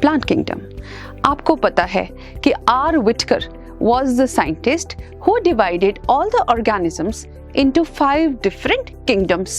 Plant kingdom. आपको पता है कि R Whittaker was the scientist who divided all the organisms into 5 different kingdoms,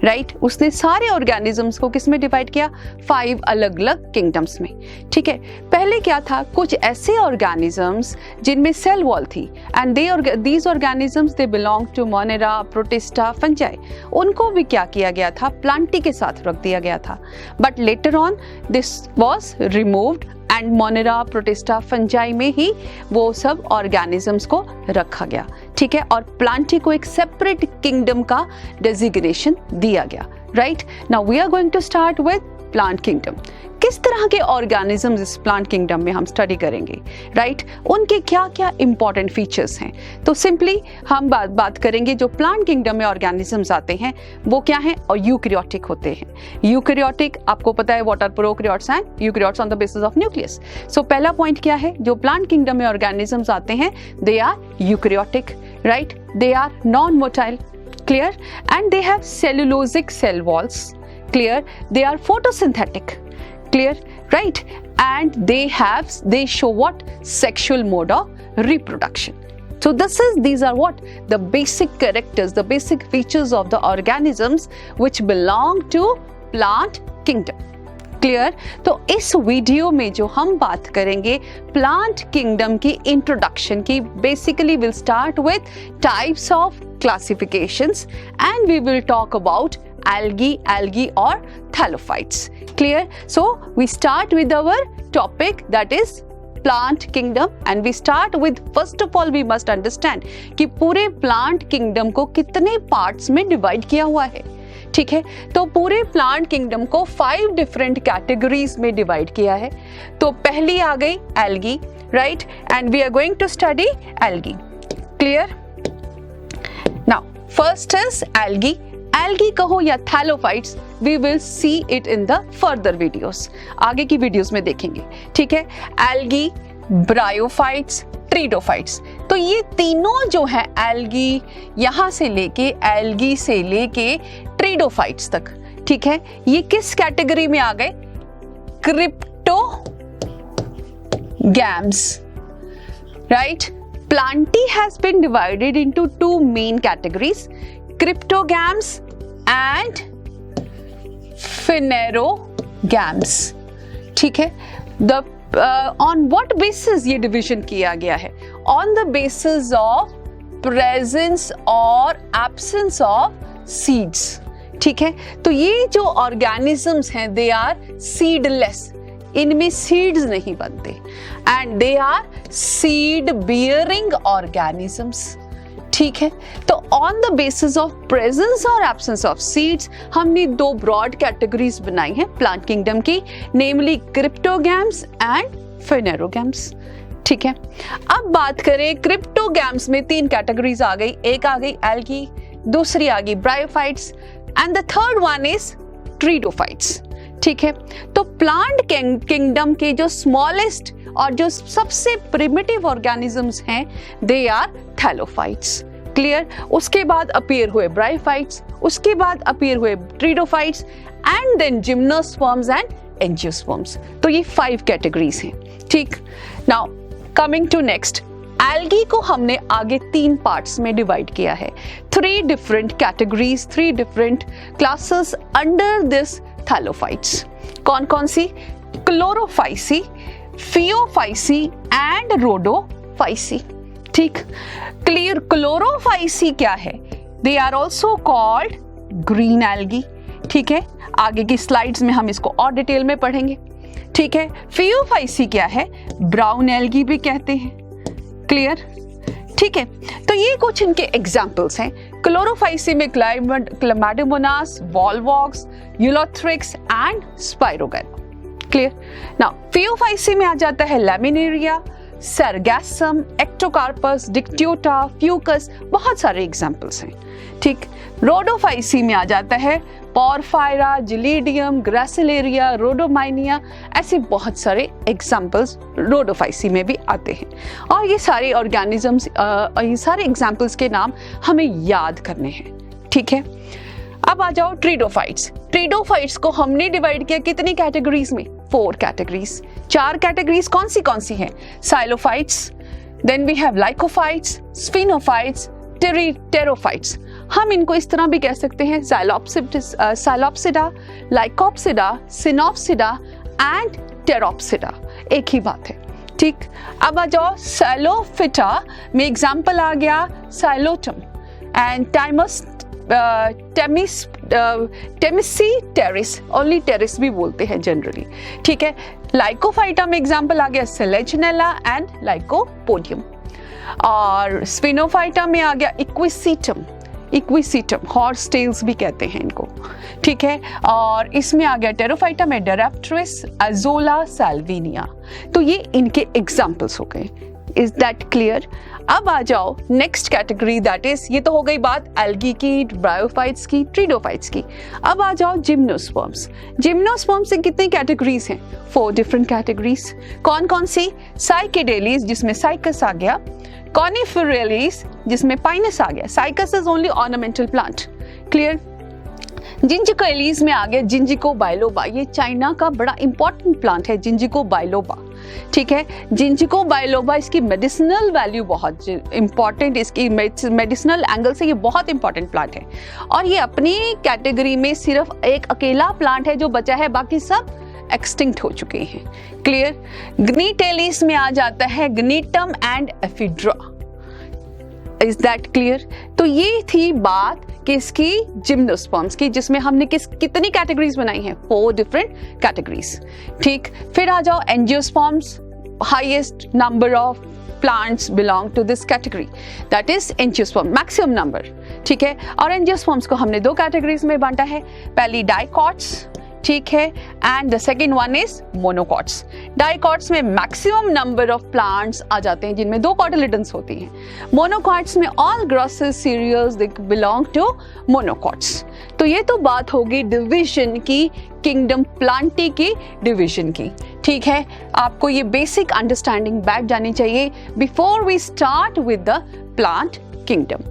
right? उसने सारे organisms को किस में डिवाइड किया? 5 अलग अलग kingdoms में, ठीक है। पहले क्या था, कुछ ऐसे organisms जिनमें cell wall थी and these organisms they belong to Monera, Protista, fungi, उनको भी क्या किया गया था? प्लांटी के साथ रख दिया गया था, but later on this was removed and Monera, protista, fungi में ही वो सब ऑर्गेनिजम्स को रखा गया, ठीक है, और प्लांटी को एक सेपरेट किंगडम का डेजिग्नेशन दिया गया, right. Now we are going to start with plant kingdom. किस तरह के ऑर्गेनिजम्स इस प्लांट किंगडम में हम स्टडी करेंगे, राइट, उनके क्या क्या इंपॉर्टेंट फीचर्स हैं। तो सिंपली हम बात करेंगे जो प्लांट किंगडम में ऑर्गेनिजम्स आते हैं वो क्या हैं, और यूकैरियोटिक होते हैं। यूकैरियोटिक आपको पता है what are prokaryotes and eukaryotes on the basis of nucleus. So पहला पॉइंट क्या है, जो प्लांट किंगडम में ऑर्गेनिजम्स आते हैं they are eukaryotic, right, they are non motile, clear, and they have cellulosic cell walls, clear, they are photosynthetic, clear, right, and they show what, sexual mode of reproduction. So these are what, the basic characters, the basic features of the organisms which belong to plant kingdom, clear। तो इस video में जो हम बात करेंगे plant kingdom की introduction की, basically will start with types of classifications and we will talk about algae or thallophytes, clear। So we start with our topic, that is plant kingdom, and we start with, first of all we must understand कि पूरे plant kingdom को कितने parts में divide किया हुआ है, ठीक है। तो पूरे प्लांट किंगडम को 5 डिफरेंट कैटेगरीज में डिवाइड किया है। तो पहली आ गई algae, right, and we are going to study algae, clear. Now first is algae. Algae कहो या thallophytes, we will see it in the further videos, आगे की वीडियोस में देखेंगे, ठीक है। एल्गी, ब्रायोफाइट्स, ट्रीडोफाइट्स, तो ये तीनों जो है एल्गी यहाँ से लेके एल्गी से लेके ट्रीडोफाइट्स तक, ठीक है, ये किस कैटेगरी में आ गए? Cryptogams, right. Plantae has been divided into 2 main categories, cryptogams and phanerogams, ठीक है। On what basis ये division किया गया है? On the basis of presence or absence of seeds, ठीक है। तो ये जो organisms हैं they are seedless, इनमें seeds नहीं बनते, and they are seed bearing organisms, ठीक है। तो on the basis of presence और एब्सेंस ऑफ सीड्स हमने 2 ब्रॉड कैटेगरीज बनाई हैं प्लांट किंगडम की, नेमली क्रिप्टोगैम्स एंड फेनेरोगैम्स, ठीक है। अब बात करें क्रिप्टोगैम्स में 3 कैटेगरीज आ गई, एक आ गई एल्गी, दूसरी आ गई bryophytes and the third one is pteridophytes, ठीक है। तो प्लांट किंगडम के जो स्मॉलेस्ट और जो सबसे प्रिमिटिव ऑर्गेनिजम्स हैं दे आर थैलोफाइट्स, क्लियर। उसके बाद अपीयर हुए ब्रायोफाइट्स, उसके बाद अपीयर हुए pteridophytes and then gymnosperms and angiosperms. तो ये 5 कैटेगरीज हैं, ठीक। Now coming to next, algae को हमने आगे 3 पार्ट्स में डिवाइड किया है, 3 different categories, 3 different classes under this thallophytes. कौन कौन सी? क्लोरोफाइसी, फियोफाइसी एंड रोडोफाइसी, ठीक। क्लियर। क्लोरोफाइसी क्या है? They are also called green algae, ठीक है। आगे की स्लाइड्स में हम इसको और डिटेल में पढ़ेंगे, ठीक है। फियोफाइसी क्या है? ब्राउन एल्गी भी कहते हैं, क्लियर, ठीक है। तो ये कुछ इनके एग्जाम्पल्स हैं। क्लोरोफाइसी में chlamydomonas, volvox, ulothrix and spirogyra, clear. Now phaeophyceae में आ जाता है laminaria, sargassum, ectocarpus, dictyota, fucus, बहुत सारे एग्जाम्पल्स हैं, ठीक। रोडोफाइसी में आ जाता है पॉरफायरा, जिलीडियम, ग्रासिलेरिया, रोडोमाइनिया, ऐसे बहुत सारे एग्जाम्पल्स रोडोफाइसी में भी आते हैं। और ये सारे ऑर्गेनिजम्स, ये सारे एग्जाम्पल्स के नाम हमें याद करने हैं, ठीक है। अब आ जाओ ट्रीडोफाइट्स। ट्रीडोफाइट्स को हमने डिवाइड किया कितनी कैटेगरीज में? 4 categories. 4 categories कौन सी हैं? Xylophytes, then we have Lycophytes, Sphenophytes, Pterophytes. हम इनको इस तरह भी कह सकते हैं Psilopsida, Lycopsida, Synopsida and Pteropsida. एक ही बात है, ठीक। अब आ जाओ Xylophyta में एग्जाम्पल आ गया Xylotum and Temesiteris, ओनली टेरिस भी बोलते हैं जनरली, ठीक है। लाइकोफाइटा में एग्जाम्पल आ गया सेलेजनेला एंड लाइकोपोडियम, और स्फेनोफाइटा में आ गया इक्विसीटम, हॉर्स टेल्स भी कहते हैं इनको, ठीक है। और इसमें आ गया टेरोफाइटा में डेराप्ट्रिस, अजोला, साल्विनिया। तो ये इनके एग्जाम्पल्स हो गए। Is that clear? अब आ जाओ नेक्स्ट कैटेगरी, दैट इज, ये तो हो गई बात एल्गी की, ब्रायोफाइट्स की, ट्रीडोफाइट्स की। अब आ जाओ जिम्नोस्पर्म्स। जिम्नोस्पर्म्स से कितनी कैटेगरीज हैं? 4 डिफरेंट कैटेगरीज। कौन कौन सी? साइकेडेलीज जिसमें साइकस आ गया, कॉनिफेरेलीज जिसमें पाइनस आ गया, cycas is only ornamental plant, clear. Ginkgoales में आ गया जिंजिको बाइलोबा, ये चाइना का बड़ा इंपॉर्टेंट प्लांट है जिंजिको बाइलोबा, ठीक है। जिंजिको बाइलोबा, इसकी मेडिसिनल वैल्यू बहुत इंपॉर्टेंट, इसकी मेडिसिनल एंगल से ये बहुत इंपॉर्टेंट प्लांट है, और ये अपनी कैटेगरी में सिर्फ एक अकेला प्लांट है जो बचा है, बाकी सब एक्सटिंक्ट हो चुके हैं, क्लियर। ग्नीटेलीज में आ जाता है gnetum and ephedra. Is that clear? तो ये थी बात किसकी? जिम्नोस्पर्म्स की, जिसमें हमने कितनी कैटेगरीज बनाई हैं? 4 डिफरेंट कैटेगरीज, ठीक। फिर आ जाओ angiosperms, highest number of plants belong to this category, that is angiosperm, maximum number, ठीक है। और एंजियोस्पर्म्स को हमने 2 कैटेगरीज में बांटा है, पहली डाइकॉट्स, ठीक है, and the second one is monocots. Dicots में मैक्सिमम नंबर ऑफ प्लांट्स आ जाते हैं जिनमें 2 कॉटिलिडन्स होती हैं। मोनोकॉट्स में all grasses, cereals they belong to monocots. तो ये तो बात होगी डिवीजन की, किंगडम प्लांटी की डिवीजन की, ठीक है। आपको ये बेसिक अंडरस्टैंडिंग बैठ जानी चाहिए before we start with the plant kingdom.